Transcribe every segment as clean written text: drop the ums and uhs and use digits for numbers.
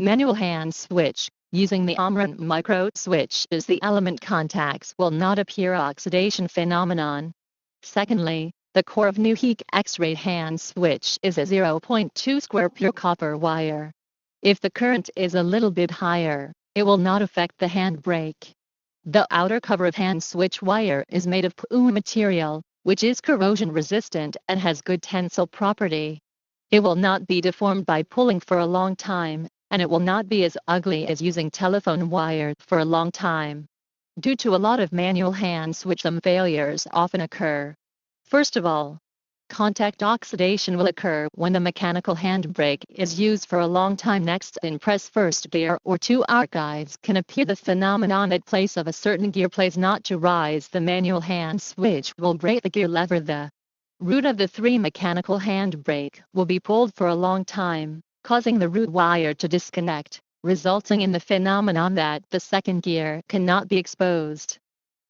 Manual hand switch. Using the Omron micro switch is the element contacts will not appear oxidation phenomenon. Secondly, the core of Newheek X-ray hand switch is a zero point 0.2 square pure copper wire. If the current is a little bit higher, it will not affect the handbrake. The outer cover of hand switch wire is made of PU material, which is corrosion resistant and has good tensile property. It will not be deformed by pulling for a long time, and it will not be as ugly as using telephone wire for a long time. Due to a lot of manual hand switch, some failures often occur. First of all, contact oxidation will occur when the mechanical handbrake is used for a long time. Next, in press first gear or 2-hour guides can appear the phenomenon at place of a certain gear place not to rise. The manual hand switch will break the gear lever. The root of the 3 mechanical handbrake will be pulled for a long time, causing the root wire to disconnect, resulting in the phenomenon that the second gear cannot be exposed.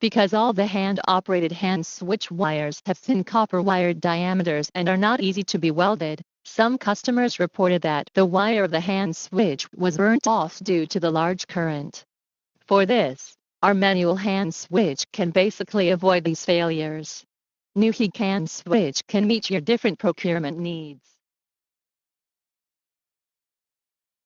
Because all the hand-operated hand switch wires have thin copper wire diameters and are not easy to be welded, some customers reported that the wire of the hand switch was burnt off due to the large current. For this, our manual hand switch can basically avoid these failures. Newheek hand switch can meet your different procurement needs.